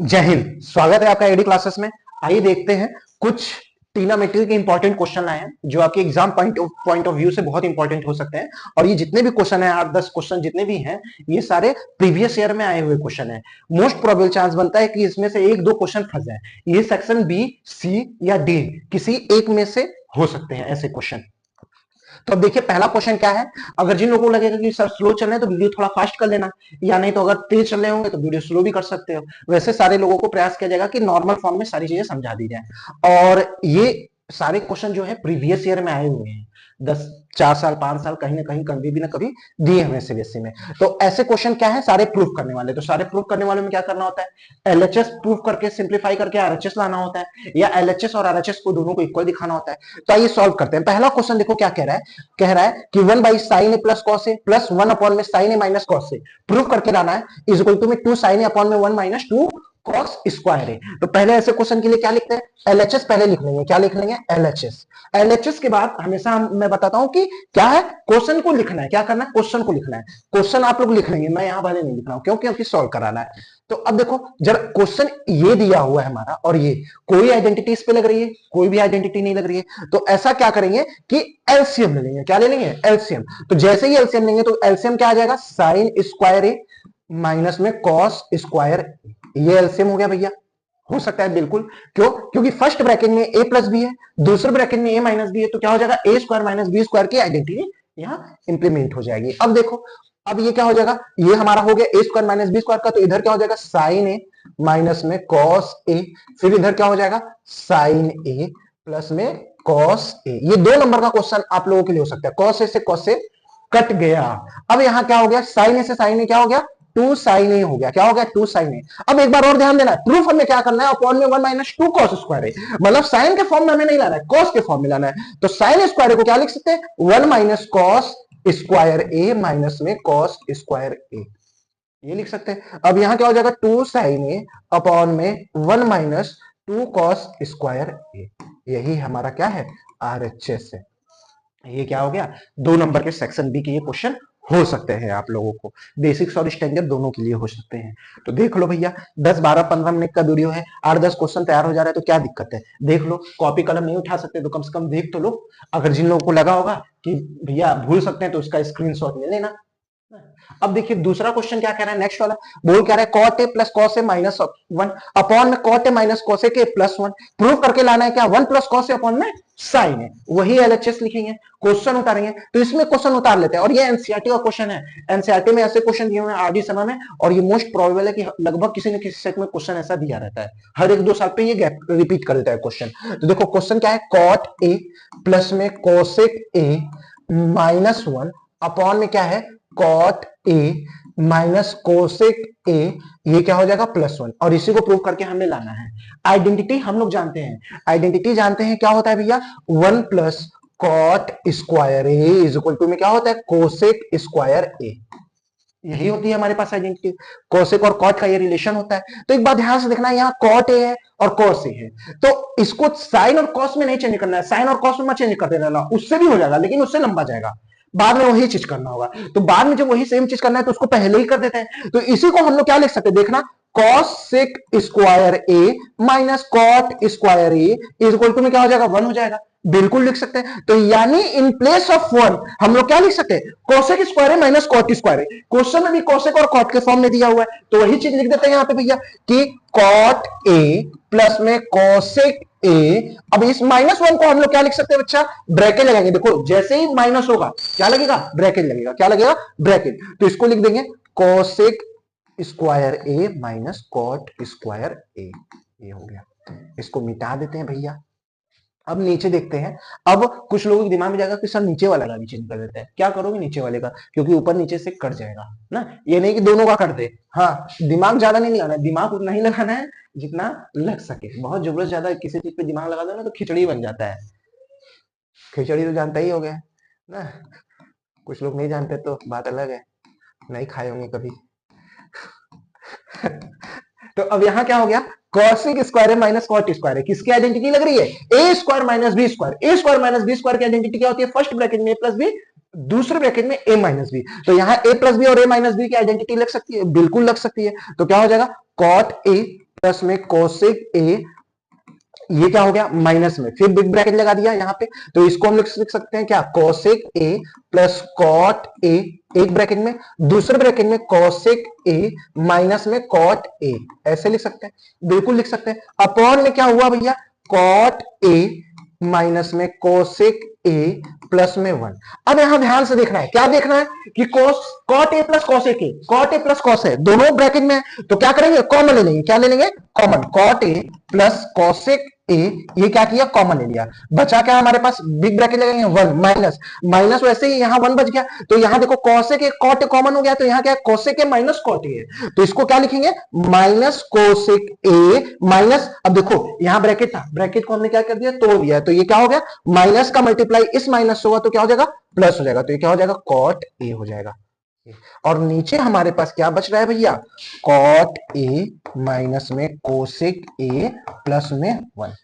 जय हिंद। स्वागत है आपका एडी क्लासेस में। आइए देखते हैं कुछ ट्रिग्नोमेट्री के इंपॉर्टेंट क्वेश्चन लाए हैं जो आपके एग्जाम पॉइंट ऑफ व्यू से बहुत इंपॉर्टेंट हो सकते हैं। और ये जितने भी क्वेश्चन है 8-10 क्वेश्चन जितने भी हैं ये सारे प्रीवियस ईयर में आए हुए क्वेश्चन है। मोस्ट प्रोबेबल चांस बनता है कि इसमें से एक दो क्वेश्चन फंस जाए। ये सेक्शन बी, सी या डी किसी एक में से हो सकते हैं ऐसे क्वेश्चन। तो अब देखिए पहला क्वेश्चन क्या है। अगर जिन लोगों को लगेगा कि सर स्लो चल रहे हैं तो वीडियो थोड़ा फास्ट कर लेना, या नहीं तो अगर तेज चल रहे होंगे तो वीडियो स्लो भी कर सकते हो। वैसे सारे लोगों को प्रयास किया जाएगा कि नॉर्मल फॉर्म में सारी चीजें समझा दी जाए। और ये सारे क्वेश्चन जो है प्रीवियस ईयर में आए हुए हैं, 4 साल 5 साल कहीं ना कहीं कभी भी ना कभी दिए हमें सीबीएसई में। तो ऐसे क्वेश्चन क्या है, सारे प्रूफ करने वाले। तो सारे प्रूफ करने वाले में क्या करना होता है, एलएचएस प्रूफ करके सिंप्लीफाई करके आरएचएस लाना होता है, या एलएचएस और आरएचएस को दोनों को इक्वल दिखाना होता है। तो आइए सॉल्व करते हैं। पहला क्वेश्चन देखो क्या कह रहा है। कह रहा है कि 1 by sine A plus cos A plus 1 upon में साइन ए माइनस कॉस ए प्रूफ करके लाना है इज इक्वल टू में 2 साइन ए अपॉन में 1 माइनस 2 कॉस स्क्वायर ए। तो पहले ऐसे क्वेश्चन के लिए क्या लिखते हैं, एलएचएस पहले लिख लेंगे। क्या लिख लेंगे, एलएचएस। एलएचएस के बाद हमेशा मैं बताता हूं कि क्या है, क्वेश्चन को लिखना है। क्या करना है, क्वेश्चन को लिखना है। क्वेश्चन आप लोग लिख लेंगे, मैं यहां वाले नहीं लिख रहा हूं क्योंकि सॉल्व कराना है। तो अब देखो जब क्वेश्चन ये दिया हुआ है हमारा और ये कोई आइडेंटिटी इस पे लग रही है, कोई भी आइडेंटिटी नहीं लग रही है, तो ऐसा क्या करेंगे कि एलसीएम ले लेंगे। क्या ले लेंगे, एलसीएम। तो जैसे ही एलसीएम लेंगे तो एलसीएम क्या आ जाएगा, साइन स्क्वायर ए माइनस में कॉस स्क्वायर। ये एलसीएम हो गया भैया। हो सकता है बिल्कुल। क्यों, क्योंकि फर्स्ट ब्रैकेट में ए प्लस बी है, दूसरे ब्रैकेट में ए माइनस बी है, तो क्या हो जाएगा, ए स्क्वायर माइनस बी स्क्वायर की आइडेंटिटी यहां इंप्लीमेंट हो जाएगी। अब देखो अब ये क्या हो जाएगा, ये हमारा हो गया ए स्क्वायर माइनस बी स्क्वायर का, तो इधर क्या हो जाएगा, साइन ए माइनस में कॉस ए। फिर इधर क्या हो जाएगा, साइन ए प्लस में कॉस ए। ये 2 नंबर का क्वेश्चन आप लोगों के लिए हो सकता है। कॉस ए से कॉस ए कट गया। अब यहां क्या हो गया, साइन ए से साइन ए क्या हो गया, 2 साइन ए हो गया। क्या हो गया, 2 साइन ए। अब एक बार और ध्यान देना, प्रूफ हमें क्या करना है, अपॉन में 1 माइनस 2 कॉस स्क्वायर ए। मतलब साइन के फॉर्म में हमें नहीं लाना है, कॉस के फॉर्म में लाना है। तो साइन स्क्वायर को क्या लिख सकते हैं, 1 minus cos square A minus में कॉस स्क्वायर ए, ये लिख सकते हैं। अब यहां क्या हो जाएगा, 2 साइन ए अपॉन में 1 माइनस 2 कॉस स्क्वायर ए। यही हमारा क्या है, आरएचएस है। ये क्या हो गया, 2 नंबर के सेक्शन बी के ये क्वेश्चन हो सकते हैं आप लोगों को। बेसिक्स और स्टैंडर्ड दोनों के लिए हो सकते हैं। तो देख लो भैया, 10 12 15 मिनट का वीडियो है, 8-10 क्वेश्चन तैयार हो जा रहा है, तो क्या दिक्कत है। देख लो, कॉपी कलम नहीं उठा सकते तो कम से कम देख तो लो। अगर जिन लोगों को लगा होगा कि भैया भूल सकते हैं तो उसका स्क्रीनशॉट ले लेना। अब देखिए दूसरा क्वेश्चन क्या कह रहा है, नेक्स्ट वाला बोल क्या रहा है, cot A plus cos A minus 1 upon में cot A minus cos A के प्लस 1 प्रूव करके लाना है क्या, 1 प्लस कॉस ए अपॉन में साइन है। वही एलएचएस लिखेंगे, क्वेश्चन उतारेंगे। तो इसमें क्वेश्चन उतार लेते हैं, और ये एनसीईआरटी का क्वेश्चन है। एनसीईआरटी में ऐसे क्वेश्चन दिए हुए हैं आरडी समय में, और ये मोस्ट प्रोबेबल है कि लगभग किसी न किसी सेट में क्वेश्चन ऐसा दिया रहता है। हर 1-2 साल पे ये गैप रिपीट कर देता है क्वेश्चन। तो देखो क्वेश्चन क्या है, कॉट ए प्लस में कोसेक ए माइनस 1 अपॉन में क्या है, cot A minus cosec A, ये क्या हो जाएगा, प्लस 1। और इसी को प्रूव करके हमें लाना है। आइडेंटिटी हम लोग जानते हैं, आइडेंटिटी जानते हैं क्या होता है भैया, 1 plus cot square A is equal to में क्या होता है, कोसेक स्क्वायर ए। यही होती है हमारे पास आइडेंटिटी। कोसेक और कॉट का ये रिलेशन होता है। तो एक बात ध्यान से देखना, यहाँ कॉट ए है और कॉस ए है, तो इसको साइन और कॉस में नहीं चेंज करना है। साइन और कॉस में मत चेंज कर देना, उससे भी हो जाएगा लेकिन उससे लंबा जाएगा। बाद में वही चीज करना होगा। तो बाद में जब वही सेम चीज करना है तो उसको पहले ही कर देते हैं। तो इसी को हम लोग क्या लिख सकते हैं, देखना, cosec square A minus cot square A is equal to में क्या हो जाएगा, 1 हो जाएगा। बिल्कुल लिख सकते हैं। तो यानी इन प्लेस ऑफ 1 हम लोग क्या लिख सकते हैं, cosec square A minus cot square A. Question में भी कोसेक और कॉट के फॉर्म में दिया हुआ है, तो वही चीज लिख देते हैं यहां पे भैया कि कॉट ए प्लस में कोसेक ए। अब इस -1 को हम लोग क्या लिख सकते हैं बच्चा, ब्रैकेट लगाएंगे। देखो जैसे ही माइनस होगा क्या लगेगा, ब्रैकेट लगेगा। क्या लगेगा, ब्रैकेट। तो इसको लिख देंगे cosec square A minus cot square A. ये हो गया। इसको मिटा देते हैं भैया। अब नीचे देखते हैं। अब कुछ लोगों के दिमाग में जाएगा कि सर नीचे वाला का भी चेंज कर देते हैं। क्या करोगे नीचे वाले का, क्योंकि ऊपर नीचे से कट जाएगा ना। ये नहीं कि दोनों का कर दे। हाँ, दिमाग ज्यादा नहीं लगाना है, दिमाग उतना ही लगाना है जितना लग सके। बहुत जबरदस्त ज्यादा किसी चीज पे दिमाग लगा दो ना तो खिचड़ी बन जाता है। खिचड़ी तो जानता ही हो गया ना, कुछ लोग नहीं जानते तो बात अलग है, नहीं खाए होंगे कभी। तो अब यहां क्या हो गया, कॉसिक स्क्वायर है माइनस कॉट स्क्वायर है, किसकी आइडेंटिटी लग रही है, A square minus B square. A square minus B square की आइडेंटिटी क्या होती है, फर्स्ट ब्रैकेट में ए प्लस बी, दूसरे ब्रैकेट में ए माइनस बी। तो यहां ए प्लस बी और ए माइनस बी की आइडेंटिटी लग सकती है, बिल्कुल लग सकती है। तो क्या हो जाएगा, कॉट ए प्लस में कोसेक ए, ये क्या हो गया माइनस में, फिर बिग ब्रैकेट लगा दिया यहाँ पे, तो इसको हम लिख सकते हैं क्या, cosec A plus cot A, एक ब्रैकेट में, दूसरे ब्रैकेट में कोसेक ए माइनस में कॉट ए, ऐसे लिख सकते हैं, बिल्कुल लिख सकते हैं। अपॉन में क्या हुआ भैया, कॉट ए माइनस में कोसेक ए प्लस में 1। अब यहां ध्यान से देखना है, क्या देखना है कि cot A plus cosec A, cot A plus cos A दोनों ब्रैकेट में है, तो क्या करेंगे, कॉमन ले लेंगे, क्या ले लेंगे, common, cot A plus cosec A, ये क्या किया, कॉमन ले लिया, बचा क्या हमारे पास, बिग ब्रैकेट लगेंगे 1 माइनस, माइनस वैसे ही यहां 1 बच गया, तो यहां देखो cosec A cot A common हो गया, तो यहां क्या है, cosec A minus cot A है, तो इसको क्या लिखेंगे, माइनस कोसेक ए माइनस, अब देखो यहां ब्रैकेट था, ब्रैकेट को हमने क्या कर दिया, तोड़ दिया, तो ये क्या हो गया, माइनस का मल्टीप्लाई इस माइनस से होगा तो क्या हो जाएगा, प्लस हो जाएगा, तो ये क्या हो जाएगा, कॉट ए हो जाएगा। और नीचे हमारे पास क्या बच रहा है भैया, कॉट ए माइनस में कोसेक ए प्लस में 1।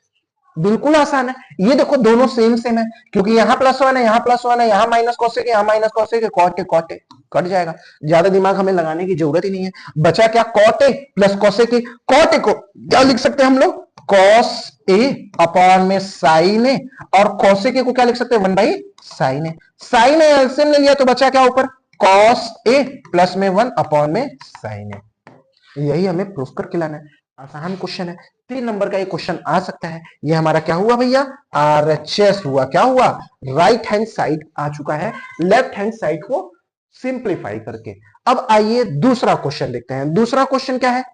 बिल्कुल आसान है, ये देखो दोनों सेम सेम है, क्योंकि यहां प्लस 1 है, यहां प्लस 1 है, यहां माइनस कोसेक, यहां minus cosec, cot A cut जाएगा, ज्यादा दिमाग हमें लगाने की जरूरत ही नहीं है। बचा क्या, cot A plus cosec A, cot A को क्या लिख सकते हैं हम लोग, कॉस ए अपॉन में साइन ए, और कोसेक ए को क्या लिख सकते हैं, 1 by sine A, sine A LCM ले लिया तो बचा क्या ऊपर, कॉस ए प्लस में 1 अपॉन में साइन ए। यही हमें प्रूफ करके लाना है, आसान क्वेश्चन है, 3 नंबर का ये क्वेश्चन आ सकता है। ये हमारा क्या हुआ भैया, आरएचएस हुआ, क्या हुआ, राइट हैंड साइड आ चुका है, लेफ्ट हैंड साइड को सिंप्लीफाई करके। अब आइए दूसरा क्वेश्चन देखते हैं, दूसरा क्वेश्चन क्या है,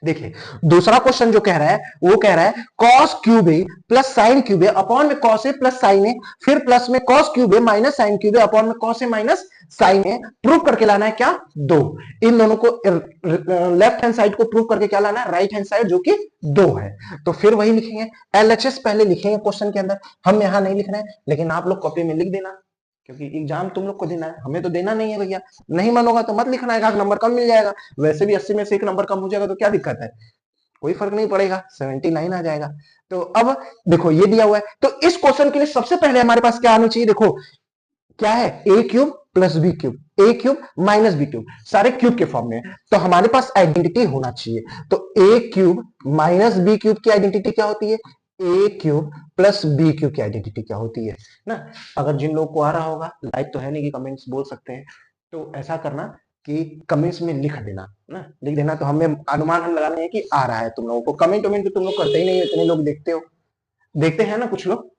देखिए दूसरा क्वेश्चन जो कह रहा है वो कह रहा है cos क्यूब ए प्लस साइन क्यूब ए अपॉन में cos ए प्लस साइन ए, फिर प्लस में cos क्यूब ए माइनस साइन क्यूब ए अपॉन में cos ए माइनस साइन ए, प्रूव करके लाना है क्या, 2, इन दोनों को लेफ्ट हैंड साइड को प्रूव करके क्या लाना है, राइट हैंड साइड जो कि 2 है, तो फिर वही लिखेंगे, एलएचएस पहले लिखेंगे क्वेश्चन के अंदर, हम यहां नहीं लिख रहे हैं, लेकिन आप लोग कॉपी में लिख देना, क्योंकि एग्जाम तुम लोग को देना है, हमें तो देना नहीं है भैया, नहीं मन होगा तो मत लिखना है, 1 नंबर कम मिल जाएगा, वैसे भी 80 में से 1 नंबर कम हो जाएगा तो क्या दिक्कत है, कोई फर्क नहीं पड़ेगा, 79 आ जाएगा। तो अब देखो ये दिया हुआ है, तो इस क्वेश्चन के लिए सबसे पहले हमारे पास क्या आना चाहिए, देखो क्या है, ए क्यूब प्लस बी क्यूब, ए क्यूब माइनस बी क्यूब, सारे क्यूब के फॉर्म में, तो हमारे पास आइडेंटिटी होना चाहिए, तो A cube minus B cube की आइडेंटिटी क्या होती है, ए क्यूब प्लस बी क्यूब की आइडेंटिटी क्या होती है ना। अगर जिन लोगों को आ रहा होगा, लाइव तो है नहीं कि कमेंट्स बोल सकते हैं, तो ऐसा करना कि कमेंट्स में लिख देना ना, लिख देना, तो हमें अनुमान हम लगा रहे हैं कि आ रहा है तुम लोगों को, कमेंट वमेंट तो तुम लोग करते ही नहीं, इतने लोग देखते हो, देखते हैं ना कुछ लोग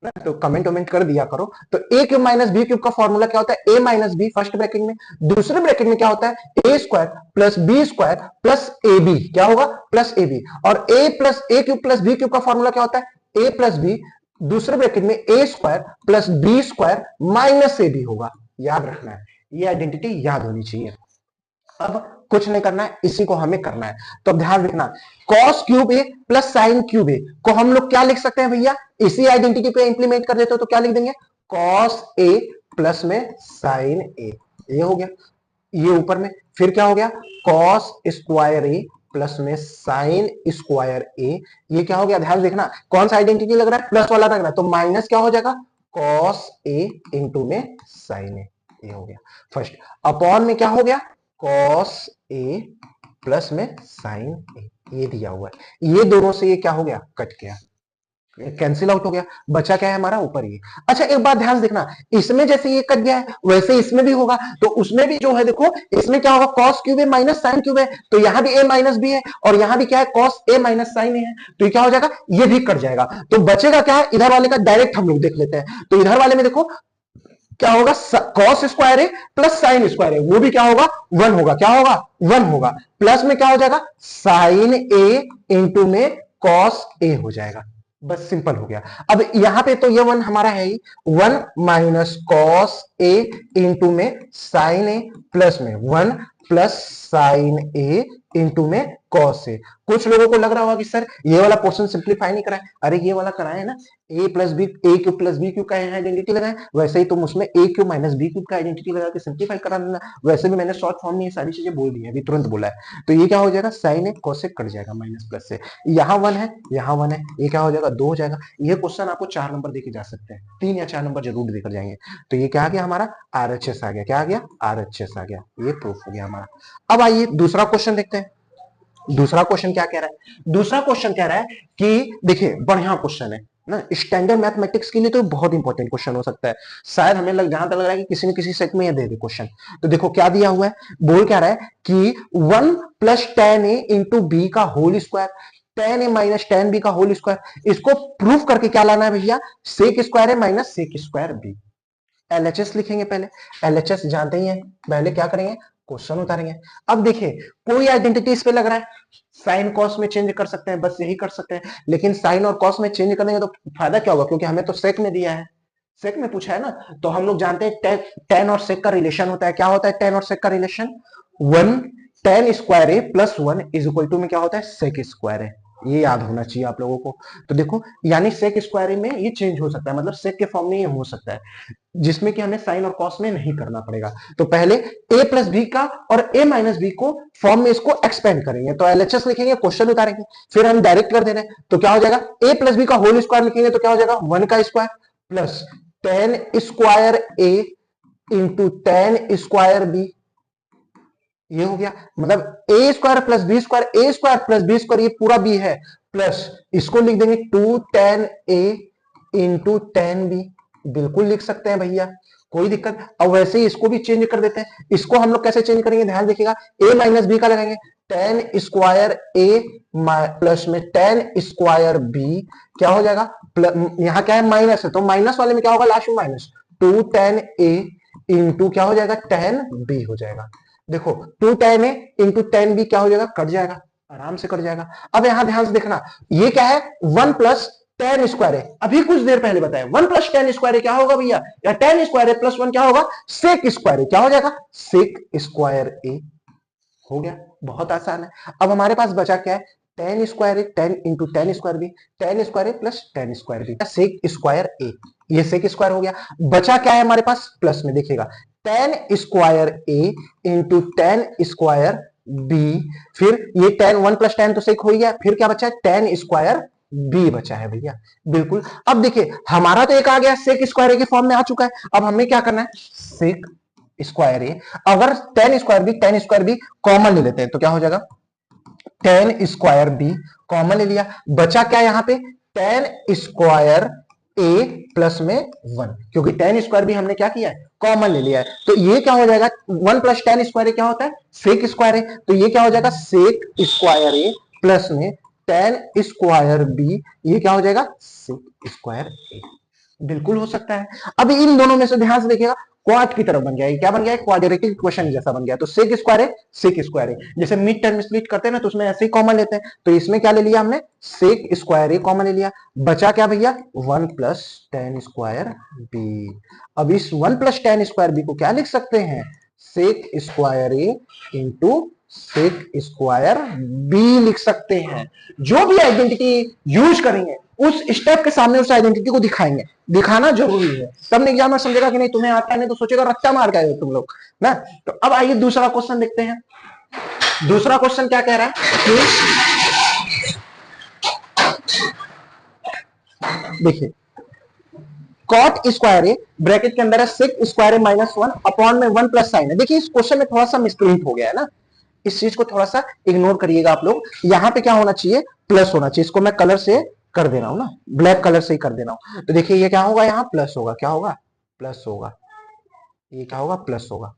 ना, तो कमेंट वमेंट कर दिया करो। तो A cube minus B cube का फॉर्मूला क्या होता है, A minus B first bracket में, दूसरे ब्रैकेट में क्या होता है, A square plus B square plus A B, क्या होगा, प्लस ए बी, और A plus A cube plus B cube का फॉर्मूला क्या होता है, ए प्लस बी, दूसरे ब्रैकेट में A square plus B square minus A B होगा, याद रखना है, ये आइडेंटिटी याद होनी चाहिए। अब कुछ नहीं करना है, इसी को हमें करना है, तो ध्यान रखना, cos क्यूब ए प्लस साइन क्यूब ए को हम लोग क्या लिख सकते हैं भैया, इसी आइडेंटिटी पे इंप्लीमेंट कर देते हो तो क्या लिख देंगे, cos ए प्लस में साइन ए, ये हो गया, ये ऊपर में फिर क्या हो गया, cos स्क्वायर ए प्लस में साइन स्क्वायर ए, ये क्या हो गया, ध्यान देखना कौन सा आइडेंटिटी लग रहा है, प्लस वाला लग रहा है, तो माइनस क्या हो जाएगा, cos ए इंटू में साइन ए, ये हो गया फर्स्ट, अपॉन में क्या हो गया, cos ए प्लस में साइन ए, ये दिया हुआ है, ये दोनों से ये क्या हो गया, कट गया, कैंसिल आउट हो गया, बचा क्या है हमारा ऊपर ये। अच्छा एक बात ध्यान से देखना, इसमें जैसे ये कट गया है वैसे इसमें भी होगा, तो उसमें भी जो है देखो इसमें क्या होगा, cos क्यूब ए माइनस साइन क्यूब है, तो यहां भी a माइनस बी है, और यहां भी क्या है, cos ए माइनस साइन ए है, तो ये क्या हो जाएगा, ये भी कट जाएगा, तो बचेगा क्या है, इधर वाले का डायरेक्ट हम लोग देख लेते हैं, तो इधर वाले में देखो क्या होगा, cos square A plus sine square ए, वो भी क्या होगा, 1 होगा, क्या होगा, 1 होगा, प्लस में क्या हो जाएगा, साइन ए इंटू में cos ए हो जाएगा, बस सिंपल हो गया। अब यहां पे तो ये 1 हमारा है ही, 1 माइनस cos ए इंटू में साइन ए प्लस में 1 प्लस साइन ए इंटू में cos ए। कुछ लोगों को लग रहा होगा कि सर ये वाला पोर्शन सिंप्लीफाई नहीं कराए, अरे ये वाला कराए ना, ए प्लस बी, ए क्यूब प्लस बी क्यूब का आइडेंटिटी लगाए, वैसे ही तुम उसमें ए क्यूब माइनस बी क्यूब का आइडेंटिटी लगा के सिंप्लीफाई करा देना, वैसे भी मैंने शॉर्ट फॉर्म में ये सारी चीजें बोल दी है, अभी तुरंत बोला है, तो ये क्या हो जाएगा, साइन ए cos ए कट जाएगा माइनस प्लस से, यहाँ 1 है यहाँ 1 है, ये क्या हो जाएगा, 2 हो जाएगा। ये क्वेश्चन आपको 4 नंबर देके जा सकते हैं, 3 या 4 नंबर जरूर देकर जाएंगे, तो ये क्या आ गया हमारा, आरएचएस आ गया, क्या आ गया, आरएचएस आ गया, ये प्रूफ हो गया हमारा। अब आइए दूसरा क्वेश्चन देखते हैं, दूसरा क्वेश्चन क्या कह रहा है, दूसरा क्वेश्चन कह रहा है कि देखिए बढ़िया क्वेश्चन है ना, स्टैंडर्ड मैथमेटिक्स के लिए तो बहुत इंपॉर्टेंट क्वेश्चन हो सकता है, शायद हमें जहां तक लग रहा है कि किसी न किसी सेट में ये दे दे क्वेश्चन। तो देखो क्या दिया हुआ है, बोल क्या रहा है कि 1 plus ten A into B का whole square, ten A minus ten B का होल स्क्वायर, इसको प्रूफ करके क्या लाना है भैया, sec square A minus sec square B. LHS लिखेंगे पहले, एलएचएस जानते ही हैं, पहले क्या करेंगे, क्वेश्चन उतारेंगे। अब देखिए कोई आइडेंटिटी इस पे लग रहा है, साइन कॉस में चेंज कर सकते हैं, बस यही कर सकते हैं, लेकिन साइन और कॉस में चेंज करेंगे तो फायदा क्या होगा, क्योंकि हमें तो सेक में दिया है, सेक में पूछा है ना, तो हम लोग जानते हैं टेन और सेक का रिलेशन होता है, क्या होता है टेन और सेक का relation, 1 tan square A plus 1 is equal to में क्या होता है, सेक स्क्वायर है, ये याद होना चाहिए आप लोगों को। तो देखो यानी सेक स्क्वायर में ये चेंज हो सकता है, मतलब सेक के फॉर्म में ये हो सकता है, जिसमें कि हमें साइन और कॉस में नहीं करना पड़ेगा। तो पहले a प्लस बी का और a माइनस बी को फॉर्म में इसको एक्सपेंड करेंगे, तो एलएचएस लिखेंगे, क्वेश्चन उतारेंगे, फिर हम डायरेक्ट कर दे रहे हैं, तो क्या हो जाएगा, a प्लस बी का होल स्क्वायर लिखेंगे तो क्या हो जाएगा 1 का square plus ten square a into ten square B, ये हो गया, मतलब A square plus B square, A square plus B square, ये पूरा बी है, प्लस इसको लिख देंगे 2 tan A into tan B, बिल्कुल लिख सकते हैं भैया, कोई दिक्कत। अब वैसे ही इसको भी चेंज कर देते हैं, इसको हम लोग कैसे चेंज करेंगे, ध्यान देखिएगा, ए माइनस बी का लगाएंगे, टेन स्क्वायर ए प्लस में टेन स्क्वायर बी, क्या हो जाएगा, यहां क्या है माइनस है, तो माइनस वाले में क्या होगा, लास्ट में माइनस, 2 टेन ए इंटू क्या हो जाएगा, टेन बी हो जाएगा। देखो 2 tan A into tan B क्या हो जाएगा, कट जाएगा, आराम से कट जाएगा। अब यहां ध्यान से देखना, ये क्या है 1 प्लस टेन स्क्वायर है, अभी कुछ देर पहले बताया 1 प्लस टेन स्क्वायर क्या होगा भैया, या टेन स्क्वायर प्लस 1 क्या होगा, सेक स्क्वायर, क्या हो जाएगा, सेक स्क्वायर ए, हो गया, बहुत आसान है। अब हमारे पास बचा क्या है, ten square A, ten into ten square B, ten square A plus ten square B, sec square A, ये सेक स्क्वायर हो गया। बचा क्या है हमारे पास, प्लस में देखिएगा टेन स्क्वायर ए इंटू टेन स्क्वायर बी, फिर ये टेन, 1 प्लस टेन तो सेक हो गया, फिर क्या बचा है, टेन स्क्वायर बी बचा है भैया, बिल्कुल। अब देखिए हमारा तो एक आ गया, सेक स्क्वायर ए के फॉर्म में आ चुका है, अब हमें क्या करना है, सेक स्क्वायर ए, अगर टेन स्क्वायर बी कॉमन ले लेते हैं तो क्या हो जाएगा, टेन स्क्वायर बी कॉमन ले लिया, बचा क्या यहां पे, टेन स्क्वायर ए प्लस में 1, क्योंकि टेन स्क्वायर भी हमने क्या किया है, कॉमन ले लिया है, तो ये क्या हो जाएगा, 1 प्लस टेन स्क्वायर क्या होता है, सेक स्क्वायर है, तो ये क्या हो जाएगा, सेक स्क्वायर ए प्लस में टेन स्क्वायर बी, ये क्या हो जाएगा, सेक स्क्वायर ए, बिल्कुल हो सकता है। अब इन दोनों में से ध्यान से देखिएगा, क्वाड की तरफ बन गया, क्या बन गया, क्वाड्रेटिक इक्वेशन जैसा बन गया, तो सेक स्क्वायर है, सेक स्क्वायर है, जैसे मिड टर्म स्प्लिट करते हैं ना, तो उसमें ऐसे ही कॉमन लेते हैं, तो इसमें क्या ले लिया हमने, सेक स्क्वायर ए कॉमन ले लिया, बचा क्या भैया, 1 प्लस टेन स्क्वायर बी। अब इस 1 प्लस टेन स्क्वायर बी को क्या लिख सकते हैं, सेक स्क्वायर ए इंटू सेक स्क्वायर बी लिख सकते हैं। जो भी आइडेंटिटी यूज करेंगे उस स्टेप के सामने उस आइडेंटिटी को दिखाएंगे, दिखाना जरूरी है, तब एग्जाम में समझेगा कि नहीं तुम्हें आता है, नहीं तो सोचेगा रट्टा मार गए हो तुम लोग ना। तो अब आइए दूसरा क्वेश्चन देखते हैं, दूसरा क्वेश्चन क्या कह रहा है कि देखिए कॉट स्क्वायर ए ब्रैकेट के अंदर है सेक स्क्वायर ए माइनस 1 अपॉन में 1 प्लस साइन है। देखिए इस क्वेश्चन में थोड़ा सा मिसप्रिंट हो गया है ना, इस चीज को थोड़ा सा इग्नोर करिएगा आप लोग, यहां पे क्या होना चाहिए, प्लस होना चाहिए, इसको मैं कलर से कर दे रहा हूं ना, ब्लैक कलर से ही कर दे रहा हूं, तो देखिए ये क्या होगा, यहाँ प्लस होगा, क्या होगा, प्लस होगा, ये क्या होगा, प्लस होगा,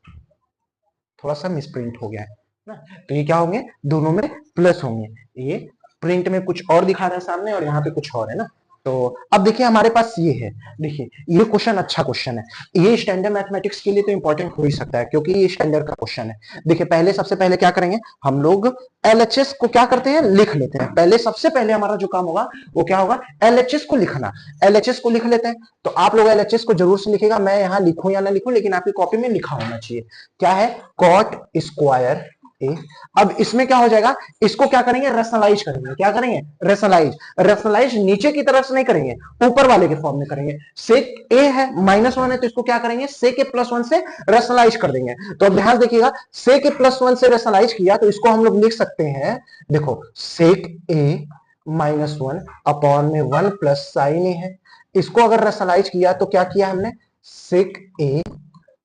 थोड़ा सा मिसप्रिंट हो गया है ना, तो ये क्या होंगे, दोनों में प्लस होंगे, ये प्रिंट में कुछ और दिखा रहे हैं सामने और यहाँ पे कुछ और है ना। तो अब देखिए हमारे पास ये है, देखिए ये क्वेश्चन अच्छा क्वेश्चन है, ये स्टैंडर्ड मैथमेटिक्स के लिए तो इंपॉर्टेंट हो ही सकता है, क्योंकि ये स्टैंडर्ड का क्वेश्चन है। देखिए पहले सबसे पहले क्या करेंगे हम लोग, एलएचएस को क्या करते हैं, लिख लेते हैं, पहले सबसे पहले हमारा जो काम होगा वो क्या होगा, एलएचएस को लिखना, एलएचएस को लिख लेते हैं। तो आप लोग एलएचएस को जरूर से लिखेगा, मैं यहाँ लिखूं या ना लिखूं, लेकिन आपकी कॉपी में लिखा होना चाहिए, क्या है, कॉट स्क्वायर ए। अब इसमें क्या हो जाएगा, इसको क्या करेंगे, रेशनलाइज करेंगे, क्या करेंगे, रेशनलाइज, रेशनलाइज नीचे की तरफ से नहीं करेंगे, ऊपर वाले के फॉर्म में करेंगे, सेक ए है माइनस 1 है, तो इसको क्या करेंगे, सेक ए प्लस 1 से रेशनलाइज कर देंगे। तो अब ध्यान देखिएगा, सेक ए प्लस 1 से रेशनलाइज किया तो इसको हम लोग लिख सकते हैं, देखो सेक ए माइनस 1 अपॉन में 1 प्लस साइन ए है, इसको अगर रेशनलाइज किया तो क्या किया हमने, सेक ए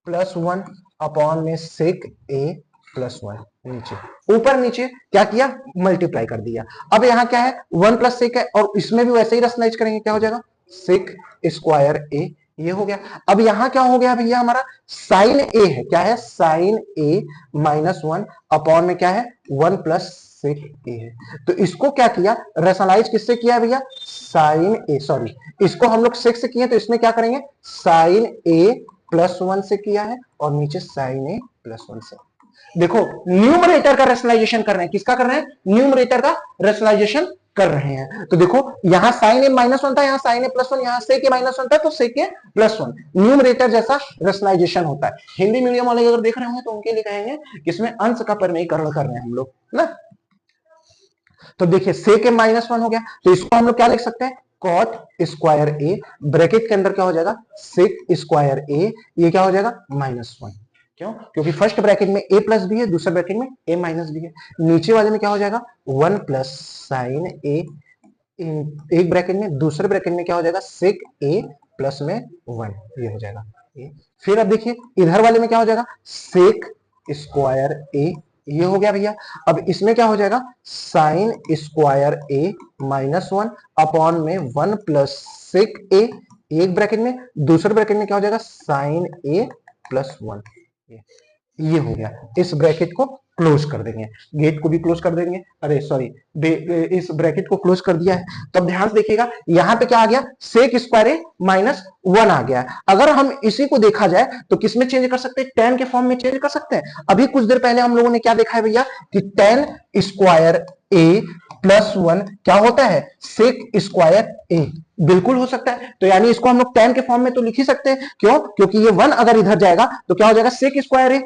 प्लस 1 अपॉन में सेक ए प्लस 1, नीचे, ऊपर नीचे क्या किया, मल्टीप्लाई कर दिया। अब यहाँ क्या है, 1 प्लस सेक है, और इसमें भी वैसे ही रैशनलाइज करेंगे, क्या हो जाएगा, सेक स्क्वायर ए, ये हो गया। अब यहाँ क्या हो गया भैया, हमारा साइन ए है, क्या है, साइन ए -1 अपॉन में क्या है, 1 प्लस सेक ए है। तो इसको क्या किया, रैशनलाइज किससे किया है भैया, साइन ए, सॉरी इसको हम लोग सेक से किए, तो इसमें क्या करेंगे, साइन ए +1 से किया है, और नीचे साइन ए +1 से। देखो न्यूमरेटर का रेशनलाइजेशन कर रहे हैं, किसका कर रहे हैं, न्यूमरेटर का रेशनलाइजेशन कर रहे हैं। तो देखो यहां साइन ए -1 था, यहां साइन ए +1, यहां सेक ए -1 था, तो सेक ए +1 न्यूमरेटर जैसा रेशनलाइजेशन होता है। हिंदी मीडियम वाले अगर देख रहे होंगे तो उनके लिए कहेंगे कि इसमें अंश का परिमेयीकरण कर रहे हैं हम लोग ना। तो देखिए सेक ए -1 हो गया, तो इसको हम लोग क्या लिख सकते हैं, कॉट स्क्वायर ए, ब्रैकेट के अंदर क्या हो जाएगा, सेक स्क्वायर ए, ये क्या हो जाएगा, -1। क्यों, क्योंकि फर्स्ट ब्रैकेट में a प्लस भी है, दूसरे ब्रैकेट में a माइनस भी है, नीचे वाले में क्या हो जाएगा, 1 प्लस साइन ए, एक ब्रैकेट में, दूसरे ब्रैकेट में क्या हो जाएगा, सेक ए प्लस में 1, ये हो जाएगा ए। फिर अब देखिए इधर वाले में क्या हो जाएगा, सेक स्क्वायर ए, ये हो गया भैया। अब इसमें क्या हो जाएगा, साइन स्क्वायर ए -1 अपॉन में 1 प्लस सेक ए, एक ब्रैकेट में, दूसरे ब्रैकेट में क्या हो जाएगा, साइन ए +1, ये हो गया। इस ब्रैकेट को क्लोज कर देंगे, गेट को भी क्लोज कर देंगे, अरे सॉरी इस ब्रैकेट को क्लोज कर दिया है। तब ध्यान से देखिएगा यहां पे क्या आ गया, सेक स्क्वायर ए -1 आ गया। अगर हम इसी को देखा जाए तो किसमें चेंज कर सकते हैं, tan के फॉर्म में चेंज कर सकते हैं। अभी कुछ देर पहले हम लोगों ने क्या देखा है भैया, कि tan स्क्वायर ए +1 क्या होता है, सेक स्क्वायर ए, बिल्कुल हो सकता है। तो यानी इसको हम लोग tan के फॉर्म में तो लिख ही सकते हैं, क्यों, क्योंकि ये 1 अगर इधर जाएगा तो क्या हो जाएगा, sec square A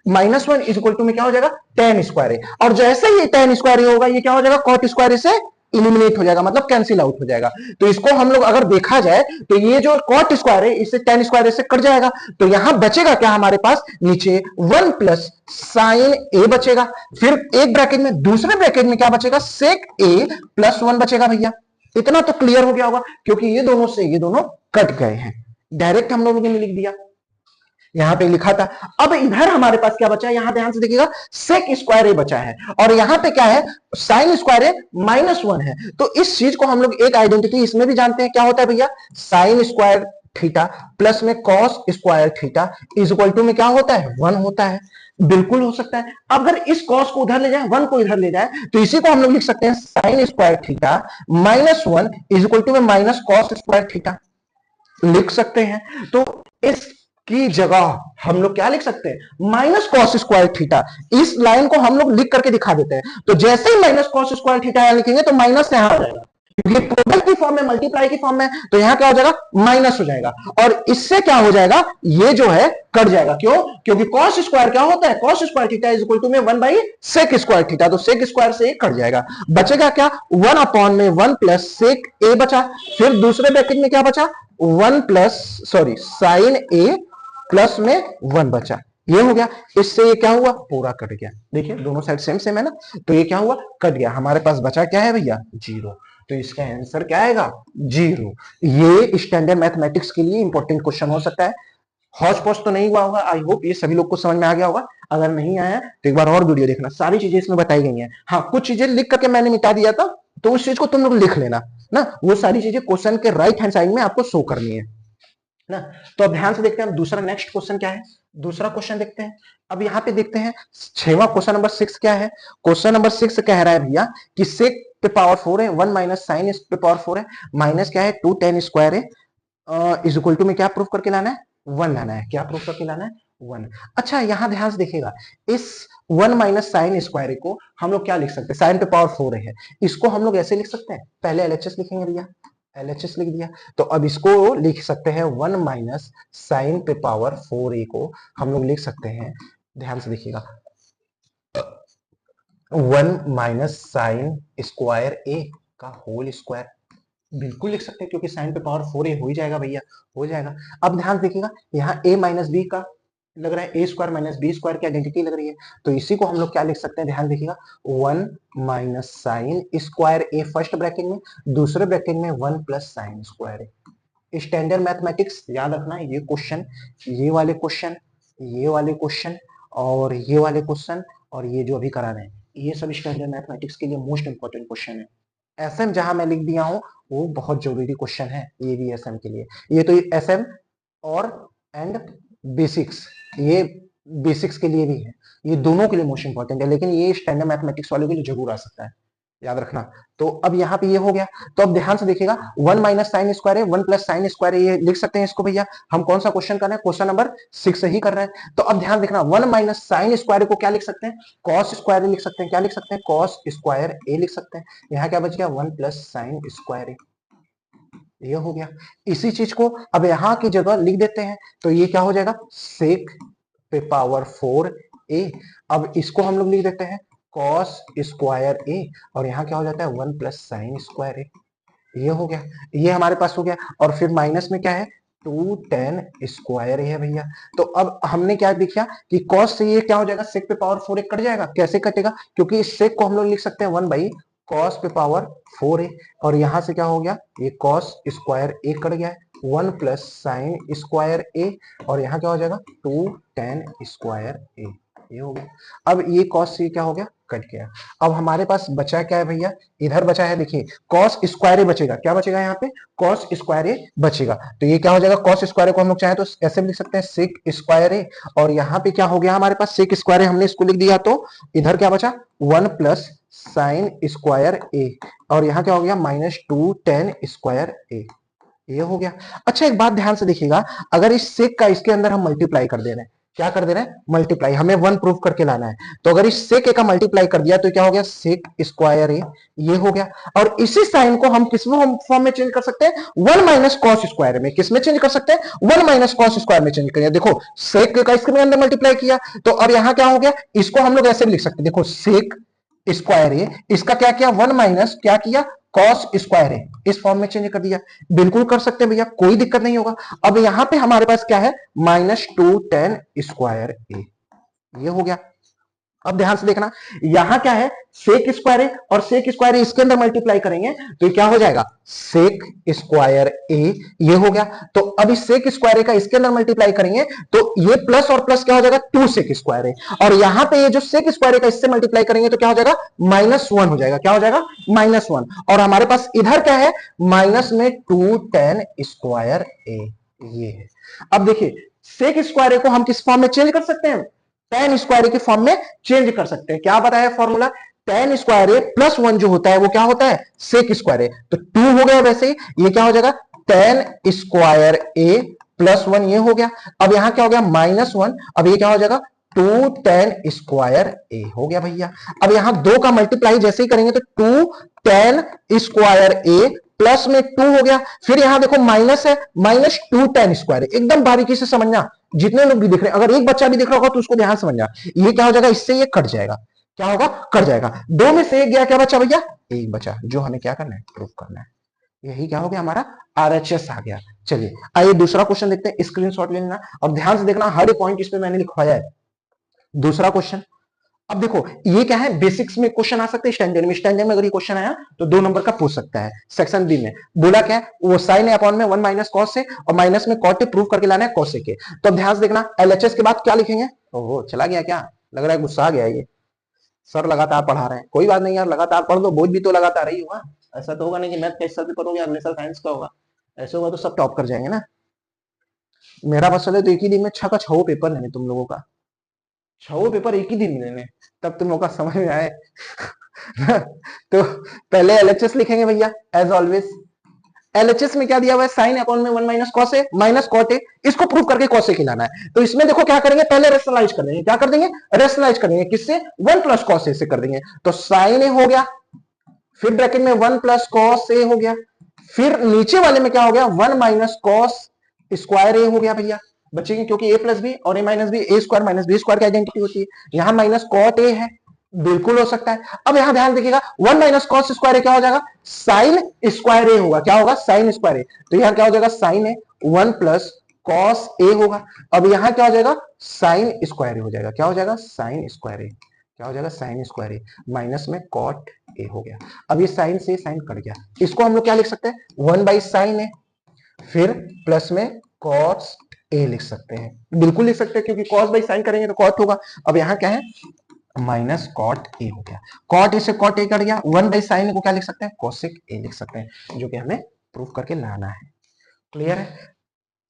-1 equal to में क्या हो जाएगा, tan स्क्वायर ए, और जैसे ही tan स्क्वायर ए होगा ये क्या हो जाएगा, कॉट स्क्वायर ए से इलिमिनेट हो जाएगा, मतलब कैंसिल आउट हो जाएगा। तो इसको हम लोग अगर देखा जाए तो ये जो कॉट स्क्वायर है इससे tan स्क्वायर से कट जाएगा, तो यहां बचेगा क्या हमारे पास, नीचे 1 प्लस साइन ए बचेगा, फिर एक ब्रैकेट में, दूसरे ब्रैकेट में क्या बचेगा, सेक ए +1 बचेगा भैया। इतना तो क्लियर हो गया होगा, क्योंकि ये दोनों से ये दोनों कट गए हैं, डायरेक्ट हम लोगों ने लिख दिया, यहां पे लिखा था। अब इधर हमारे पास क्या बचा है, यहां ध्यान से देखिएगा, सेक स्क्वायर ए बचा है, और यहां पे क्या है, साइन स्क्वायर ए -1 है। तो इस चीज को हम लोग एक आइडेंटिटी इसमें भी जानते हैं, क्या होता है भैया, साइन स्क्वायर थीटा प्लस में cos square theta equal to में क्या होता है, 1 होता है। बिल्कुल हो सकता है। अगर इस कॉस को उधर ले जाए, 1 को इधर ले जाए, तो इसी को हम लोग लिख सकते हैं, sine square theta -1 equal to में माइनस कॉस स्क्वायर थीटा लिख सकते हैं। तो इस की जगह हम लोग क्या लिख सकते हैं, माइनस कॉस स्क्वायर थीटा। इस लाइन को हम लोग लिख करके दिखा देते हैं, तो जैसे ही माइनस कॉस स्क्वायर थीटा यहां लिखेंगे तो माइनस यहां आ जाएगा, क्योंकि प्रोडक्ट की फॉर्म में, मल्टीप्लाई की फॉर्म में, तो यहां क्या हो जाएगा, माइनस हो जाएगा, और इससे क्या हो जाएगा, ये जो है कट जाएगा। क्यों, क्योंकि कॉस स्क्वायर क्या होता है, cos square theta is equal to में 1 बाई सेक स्क्वायर थीटा, तो सेक स्क्वायर से कट जाएगा, बचेगा क्या, 1 अपॉन में 1 प्लस सेक ए बचा, फिर दूसरे ब्रैकेट में क्या बचा, 1 प्लस सॉरी साइन ए प्लस में 1 बचा, ये हो गया। इससे ये क्या हुआ, पूरा कट गया। देखिए दोनों साइड सेम सेम है ना, तो ये क्या हुआ, कट गया। हमारे पास बचा क्या है भैया, 0। तो इसका आंसर क्या आएगा, 0। ये स्टैंडर्ड मैथमेटिक्स के लिए इंपॉर्टेंट क्वेश्चन हो सकता है। हौच पौच तो नहीं हुआ होगा, आई होप ये सभी लोग को समझ में आ गया होगा। अगर नहीं आया तो एक बार और वीडियो देखना, सारी चीजें इसमें बताई गई हैं। हाँ, कुछ चीजें लिख करके मैंने मिटा दिया था, तो उस चीज को तुम लोग लिख लेना ना, वो सारी चीजें क्वेश्चन के राइट हैंड साइड में आपको शो करनी है ना। तो अब ध्यान से देखते हैं दूसरा नेक्स्ट क्वेश्चन क्या है, दूसरा क्वेश्चन देखते हैं। अब यहाँ पे देखते हैं 6वां क्वेश्चन नंबर 6 क्या है। क्वेश्चन नंबर 6 कह रहा है भैया कि सेक पे पावर 4 है, 1 माइनस साइन पे पावर 4 है, माइनस क्या है 2 tan स्क्वायर है, इज इक्वल टू में क्या प्रूफ करके लाना है, 1 लाना है। क्या प्रूफ करके लाना है, 1। अच्छा यहां ध्यान से देखिएगा, इस 1 माइनस साइन स्क्वायर को हम लोग क्या लिख सकते हैं, साइन पे पावर 4 है, इसको हम लोग ऐसे लिख सकते हैं, पहले एलएचएस लिखेंगे भैया, एलएचएस लिख दिया, तो अब इसको लिख सकते हैं 1 माइनस साइन पे पावर 4a को हम लोग लिख सकते हैं, ध्यान से देखिएगा, 1 माइनस साइन स्क्वायर ए का होल स्क्वायर, बिल्कुल लिख सकते हैं, क्योंकि साइन पे पावर 4a हो ही जाएगा भैया, हो जाएगा। अब ध्यान देखिएगा, यहाँ a माइनस बी का लग रहा है, A square minus B square की आइडेंटिटी लग रही है, तो इसी को हम लोग क्या लिख सकते हैं, ध्यान देखिएगा, 1 माइनस साइन स्क्वायर ए फर्स्ट ब्रैकेट में, दूसरे ब्रैकेट में 1 प्लस साइन स्क्वायर ए। स्टैंडर्ड मैथमेटिक्स याद रखना, ये क्वेश्चन, ये वाले क्वेश्चन, ये वाले क्वेश्चन और ये वाले क्वेश्चन और ये जो अभी करा रहे हैं, ये सब स्टैंडर्ड मैथमेटिक्स के लिए मोस्ट इंपॉर्टेंट क्वेश्चन है। एसएम जहां मैं लिख दिया हूं वो बहुत जरूरी क्वेश्चन है, ये भी एसएम के लिए। ये तो एसएम और एंड बेसिक्स, ये बेसिक्स के लिए भी है, ये दोनों के लिए मोस्ट इंपॉर्टेंट है, लेकिन ये स्टैंडर्ड मैथमेटिक्स वालों के लिए जरूर आ सकता है, याद रखना। तो अब यहाँ पे ये हो गया, तो अब ध्यान से देखिएगा, 1 माइनस साइन स्क्वायर है, 1 प्लस साइन स्क्वायर है, ये लिख सकते हैं इसको भैया। हम कौन सा क्वेश्चन कर रहे हैं, क्वेश्चन नंबर 6 ही कर रहे हैं। तो अब ध्यान देखना, 1 माइनस साइन स्क्वायर को क्या लिख सकते हैं, कॉस स्क्वायर लिख सकते हैं। क्या लिख सकते हैं, कॉस स्क्वायर ए लिख सकते हैं। यहाँ क्या बच गया, 1 प्लस साइन स्क्वायर ए, ये हो गया। इसी चीज को अब यहाँ की जगह लिख देते हैं, तो ये क्या हो जाएगा, सेक पे पावर 4 ए। अब इसको हम लोग लिख देते हैं कॉस स्क्वायर ए, और यहाँ क्या हो जाता है 1 प्लस साइन स्क्वायर ए, ये हो गया, ये हमारे पास हो गया। और फिर माइनस में क्या है, 2 tan स्क्वायर है भैया। तो अब हमने क्या देखा कि cos से ये क्या हो जाएगा, sec पे पावर 4 एक कट जाएगा। कैसे कटेगा, क्योंकि इस sec को हम लोग लिख सकते हैं 1 बाई cos पे पावर 4 है, और यहां से क्या हो गया, ये cos स्क्वायर ए कट गया है, 1 प्लस साइन स्क्वायर ए, और यहाँ क्या हो जाएगा 2 tan स्क्वायर ए, ये हो गया। अब ये cos से क्या हो गया, कट गया। अब हमारे पास बचा क्या है भैया, इधर बचा है, देखिए cos स्क्वायर ए बचेगा। क्या बचेगा यहाँ पे, cos स्क्वायर ए बचेगा। तो ये क्या हो जाएगा, cos स्क्वायर को हम लोग चाहे तो ऐसे भी लिख सकते हैं sec स्क्वायर ए, और यहाँ पे क्या हो गया हमारे पास sec स्क्वायर ए, हमने इसको लिख दिया, तो इधर क्या बचा 1 प्लस साइन स्क्वायर ए, और यहाँ क्या हो गया -2 tan स्क्वायर ए, ये हो गया। अच्छा एक बात ध्यान से देखिएगा, अगर इस सेक का इसके अंदर हम मल्टीप्लाई कर दे रहे हैं, क्या कर दे रहे हैं, मल्टीप्लाई, हमें 1 प्रूव करके लाना है। तो अगर इस सेक ए का मल्टीप्लाई कर दिया तो क्या हो गया, सेक स्क्वायर ए, ये हो गया। और इसी साइन को हम किस फॉर्म में चेंज कर सकते हैं, 1 माइनस कॉस स्क्वायर में। किस में चेंज कर सकते हैं, 1 माइनस कॉस स्क्वायर में चेंज करिए। देखो सेक का इसके अंदर मल्टीप्लाई किया, तो अब यहां क्या हो गया, इसको हम लोग ऐसे भी लिख सकते हैं, देखो सेक स्क्वायर ए, इसका क्या किया, 1 माइनस क्या किया, कॉस स्क्वायर है, इस फॉर्म में चेंज कर दिया। बिल्कुल कर सकते हैं भैया, कोई दिक्कत नहीं होगा। अब यहां पे हमारे पास क्या है, -2 tan स्क्वायर ए, ये हो गया। अब ध्यान से देखना, यहां क्या है, सेक स्क्वायर है, और सेक स्क्वायर इसके अंदर मल्टीप्लाई करेंगे तो क्या हो जाएगा, सेक स्क्वायर ए, ये हो गया। तो अब इस सेक स्क्वायर का इसके अंदर मल्टीप्लाई करेंगे तो ये प्लस और प्लस क्या हो जाएगा, 2 सेक स्क्वायर है, और यहां पे ये जो सेक स्क्वायर का इससे मल्टीप्लाई करेंगे तो क्या हो जाएगा, -1 हो जाएगा। क्या हो जाएगा, -1, और हमारे पास इधर क्या है, माइनस में 2 tan स्क्वायर ए, ये है। अब देखिए सेक स्क्वायर को हम किस फॉर्म में चेंज कर सकते हैं, tan स्क्वायर के फॉर्म में चेंज कर सकते हैं। क्या बताया formula, tan square A plus 1 जो होता है वो क्या होता है, सेक स्क्वायर ए, तो 2 हो गया। वैसे ही ये क्या हो जाएगा, tan स्क्वायर ए प्लस 1, ये हो गया। अब यहां क्या हो गया, -1, अब ये क्या हो जाएगा, 2 tan स्क्वायर ए हो गया भैया। अब यहां 2 का मल्टीप्लाई जैसे ही करेंगे तो 2 tan स्क्वायर ए प्लस में 2 हो गया। फिर यहां देखो माइनस है, -2 tan स्क्वायर, एकदम बारीकी से समझना, जितने लोग भी दिख रहे हैं, अगर एक बच्चा भी दिख रहा होगा तो उसको ध्यान समझना। ये क्या हो जाएगा, इससे ये कट जाएगा, क्या होगा, कट जाएगा। 2 में से 1 गया, क्या बचा भैया, 1 बचा, जो हमें क्या करना है, प्रूफ करना है। यही क्या हो गया, हमारा आरएचएस आ गया। चलिए आइए दूसरा क्वेश्चन देखते हैं, स्क्रीनशॉट ले लेना और ध्यान से देखना, हर एक पॉइंट इस पे मैंने लिखवाया है। दूसरा क्वेश्चन, अब देखो ये क्या है, बेसिक्स में क्वेश्चन आ सकते हैं, स्टैंडर्ड में अगर ये क्वेश्चन आया तो 2 नंबर का पूछ सकता है। सेक्शन बी में बोला क्या है, वो साइन है अपॉन में 1 माइनस कॉस से, और माइनस में कॉट प्रूव करके लाना है कॉस के। तो अब ध्यान से देखना, एलएचएस के बाद क्या लिखेंगे, ओहो चला गया क्या, लग रहा है गुस्सा आ गया ये, सर लगातार पढ़ा रहे हैं। कोई बात नहीं यार, लगातार पढ़ दो, बोझ भी तो लगातार ही होगा। ऐसा तो होगा नहीं कि मैथ का इस साल पेपर हो गया अगले साल साइंस का होगा, ऐसे होगा तो सब टॉप कर जाएंगे ना। मेरा बस चले तो एक ही दिन में 6 का 6 पेपर लेने तुम लोगों का, 6 पेपर एक ही दिन में लेने, तब तुम लोगों का समझ में आए। तो पहले एलएचएस लिखेंगे भैया, एज ऑलवेज। एलएचएस में क्या दिया हुआ है, साइन अपॉन में 1 minus cos A minus cot A, इसको प्रूव करके कॉस ए खिलाना है। तो इसमें देखो क्या करेंगे, पहले रेशनलाइज कर देंगे। क्या कर देंगे, रेशनलाइज कर देंगे, किससे, 1 प्लस कॉस ए से कर देंगे। तो साइन ए हो गया, फिर ब्रैकेट में 1 प्लस कॉस ए हो गया, फिर नीचे वाले में क्या हो गया, 1 माइनस कॉस स्क्वायर ए हो गया भैया, बचेंगे क्योंकि ए प्लस बी और ए माइनस बी, ए स्क्वायर माइनस बी स्क्वायर की आइडेंटिटी होती है। यहां माइनस कॉट ए है, बिल्कुल हो सकता है। अब यहां ध्यान देखिएगा, 1 माइनस कॉस स्क्वायर ए क्या हो जाएगा, साइन स्क्वायर ए होगा। क्या होगा, साइन स्क्वायर ए, तो यहां क्या हो जाएगा, साइन ए 1 प्लस कॉस ए होगा। अब यहां क्या हो जाएगा, साइन स्क्वायर ए हो जाएगा। क्या हो जाएगा, साइन स्क्वायर ए, क्या हो जाएगा, साइन स्क्वायर ए, माइनस में कॉट ए हो गया। अब ये साइन से साइन कट गया, इसको हम लोग क्या लिख सकते हैं, 1 बाई साइन ए, फिर प्लस में कॉस ए लिख सकते हैं, बिल्कुल लिख सकते हैं, क्योंकि कॉस बाई साइन करेंगे तो कॉट होगा। अब यहां क्या है, माइनस कॉट ए हो गया। कॉट ए से कॉट ए कट गया, 1/sin ए को क्या लिख सकते हैं, कोसेक ए लिख सकते हैं, जो कि हमें प्रूफ करके लाना है। क्लियर है।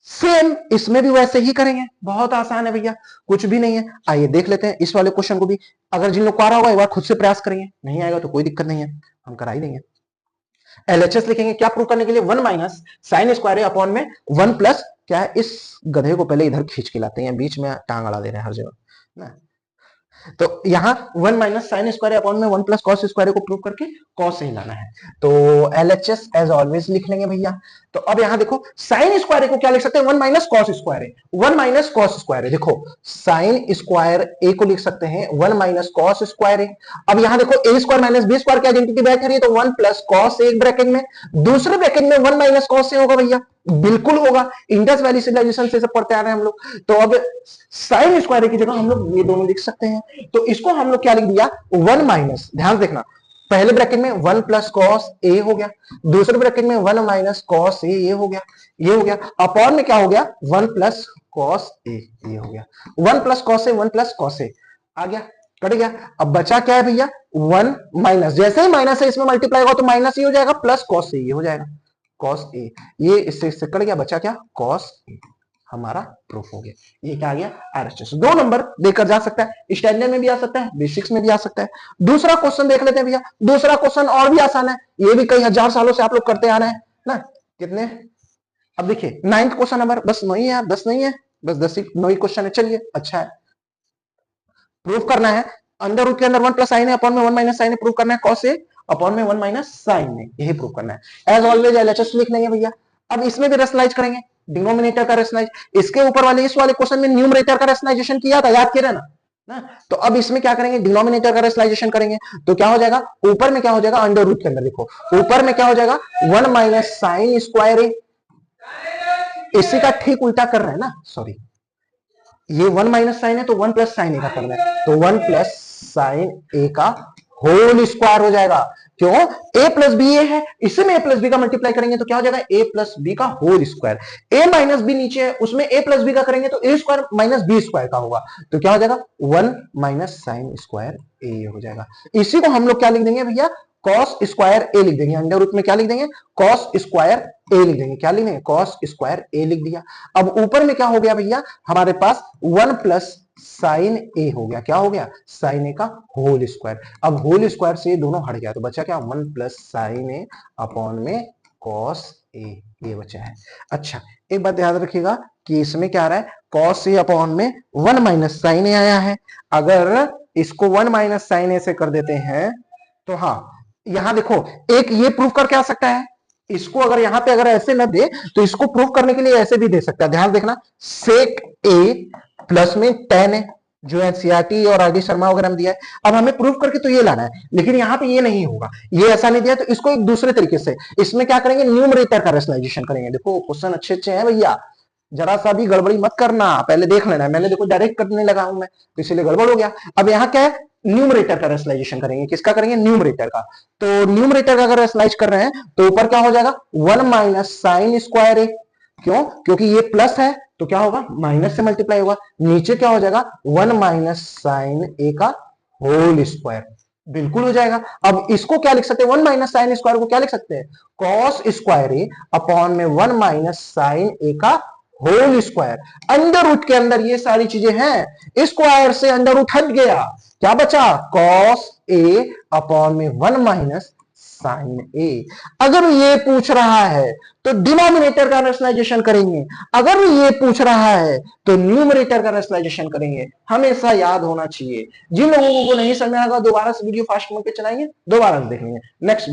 सेम इसमें भी वैसे ही करेंगे, बहुत आसान है भैया, कुछ भी नहीं है। आइए देख लेते हैं इस वाले क्वेश्चन को भी। अगर जिन लोग को आ रहा होगा एक बार खुद से प्रयास करेंगे, नहीं आएगा तो कोई दिक्कत नहीं है, हम करा ही देंगे। एलएचएस लिखेंगे क्या प्रूव करने के लिए, 1 माइनस साइन स्क्वायर ए अपॉन में 1 प्लस क्या है, इस गधे को पहले इधर खींच के लाते हैं, बीच में टांग अड़ा दे रहे हैं हर जगह ना। तो यहां 1 माइनस साइन स्क्वायर अपॉन में 1 प्लस कॉस स्क्वायर को प्रूव करके कॉस ही लाना है। तो एलएचएस एज ऑलवेज लिख लेंगे भैया। तो अब यहां देखो साइन स्क्वायर को क्या लिख सकते हैं, 1 माइनस कॉस स्क्वायर है, 1 माइनस कॉस स्क्वायर है। देखो साइन स्क्वायर ए को लिख सकते हैं 1 माइनस कॉस स्क्वायर है। अब यहां देखो ए स्क्वायर माइनस बी स्क्वायर की आइडेंटिटी बैठ रही है, तो 1 प्लस कॉस एक ब्रैकेट में, दूसरे ब्रैकेट में 1 माइनस कॉस से होगा भैया, बिल्कुल होगा, इंडस वैली सिविलाइजेशन से सब पढ़ते आ रहे हैं हम लोग। तो अब साइन स्क्वायर की जगह हम लोग ये दोनों लिख सकते हैं, तो इसको हम लोग क्या लिख दिया, 1 माइनस, ध्यान देखना, पहले ब्रैकेट में 1 प्लस कॉस ए हो गया, दूसरे ब्रैकेट में 1 माइनस कॉस ए, ये हो गया, ये हो गया, अपॉन में क्या हो गया, 1 प्लस कॉस ए, ये हो गया, 1 प्लस कॉस ए, 1 प्लस कॉस ए आ गया, कट गया। अब बचा क्या है भैया, 1 माइनस, जैसे ही माइनस है इसमें मल्टीप्लाई होगा तो माइनस ही हो जाएगा, प्लस कॉस ए, ये हो जाएगा कॉस ए, ये इससे कट गया, बचा क्या, कॉस ए, हमारा प्रूफ हो गया। ये क्या आ गया, आरएचएस। 2 नंबर देकर जा सकता है, स्टैंडर्ड में भी आ सकता है, बेसिक्स में भी आ सकता है। दूसरा क्वेश्चन देख लेते हैं भैया, दूसरा क्वेश्चन और भी आसान है, ये भी कई हजार सालों से आप लोग करते आ रहे हैं ना, कितने, अब देखिए 9th क्वेश्चन नंबर, बस 9 ही है यार, 10 नहीं है, बस 10 ही 9 ही क्वेश्चन है, चलिए अच्छा है। प्रूफ करना है अंडर रूट के अंदर 1 प्लस साइन है अपॉन में 1 माइनस साइन है, प्रूफ करना है कॉस ए अपॉन में 1 माइनस साइन है, यही प्रूफ करना है। एज ऑलवेज एलएचएस लिख लेंगे भैया। अब इसमें भी रेशनलाइज करेंगे, डिनोमिनेटर का रेशनलाइज, इसके ऊपर वाले इस वाले क्वेश्चन में न्यूमरेटर का रेशनलाइजेशन किया था, याद किया ना। तो अब इसमें क्या करेंगे, डिनोमिनेटर का रेशनलाइजेशन करेंगे, तो क्या हो जाएगा, ऊपर में क्या हो जाएगा, अंडर रूट के अंदर देखो ऊपर में क्या हो जाएगा, 1 माइनस साइन स्क्वायर ए, इसी का ठीक उल्टा कर रहे हैं ना, सॉरी ये 1 माइनस साइन है तो 1 प्लस साइन ए का करना है, तो 1 प्लस साइन ए का होल स्क्वायर हो जाएगा, क्यों, a प्लस बी ए है, इसी में a प्लस बी का मल्टीप्लाई करेंगे तो क्या हो जाएगा, a प्लस बी का whole square, a minus B नीचे है, उसमें a प्लस बी का करेंगे तो a square minus B square का होगा, तो क्या हो जाएगा 1 माइनस साइन स्क्वायर ए हो जाएगा। इसी को हम लोग क्या लिख देंगे भैया, कॉस स्क्वायर ए लिख देंगे, अंडर रूट में क्या लिख देंगे, कॉस स्क्वायर ए लिख देंगे, क्या लिख देंगे, कॉस स्क्वायर ए लिख दिया। अब ऊपर में क्या हो गया भैया, हमारे पास 1 प्लस साइन ए हो गया, क्या हो गया, साइन ए का होल स्क्वायर। अब होल स्क्वायर से दोनों हट गया तो बचा क्या, 1 प्लस साइन ए अपॉन में कॉस ए, ये बचा है। अच्छा एक बात याद रखिएगा कि इसमें क्या आ रहा है, कॉस ए अपॉन में 1 माइनस साइन ए आया है, अगर इसको 1 माइनस साइन ए से कर देते हैं तो हाँ, यहां देखो एक ये प्रूफ करके आ सकता है, इसको अगर यहां पे अगर ऐसे न दे तो इसको प्रूफ करने के लिए ऐसे भी दे सकता है, ध्यान देखना, सेक ए प्लस में टेन है, जो एनसीईआरटी और आरडी शर्मा वगैरह में दिया है। अब हमें प्रूफ करके तो ये लाना है, लेकिन यहां पे ये नहीं होगा, ये ऐसा नहीं दिया, तो इसको एक दूसरे तरीके से, इसमें क्या करेंगे, न्यूमरेटर का रेशनलाइजेशन करेंगे। देखो क्वेश्चन अच्छे अच्छे हैं भैया, जरा सा भी गड़बड़ी मत करना, पहले देख लेना है, मैंने देखो डायरेक्ट करने लगा हूं मैं, तो इसलिए गड़बड़ हो गया। अब यहाँ क्या है, न्यूमरेटर का रेशनलाइजेशन करेंगे, किसका करेंगे, न्यूमरेटर का। तो न्यूमरेटर का अगर रेशनलाइज कर रहे हैं तो ऊपर क्या हो जाएगा, 1 माइनस साइन स्क्वायर ए, क्यों, क्योंकि ये प्लस है तो क्या होगा, माइनस से मल्टीप्लाई होगा, नीचे क्या हो जाएगा, 1 माइनस साइन ए का होल स्क्वायर, बिल्कुल हो जाएगा। अब इसको क्या लिख सकते हैं, 1 माइनस साइन स्क्वायर को क्या लिख सकते हैं, कॉस स्क्वायर ए अपॉन में 1 माइनस साइन ए का होल स्क्वायर। अंडर रूट के अंदर ये सारी चीजें हैं, स्क्वायर से अंडर रूट हट गया, क्या बचा, कॉस ए अपॉन में 1 माइनस साइन ए। अगर ये पूछ रहा है तो डिनोमिनेटर का रेशनलाइजेशन करेंगे, अगर ये पूछ रहा है तो न्यूमरेटर का रेशनलाइजेशन करेंगे, हमेशा याद होना चाहिए। जिन लोगों को नहीं समझ आएगा दोबारा से वीडियो फास्ट मोड पे चलाएंगे, दोबारा से देखेंगे नेक्स्ट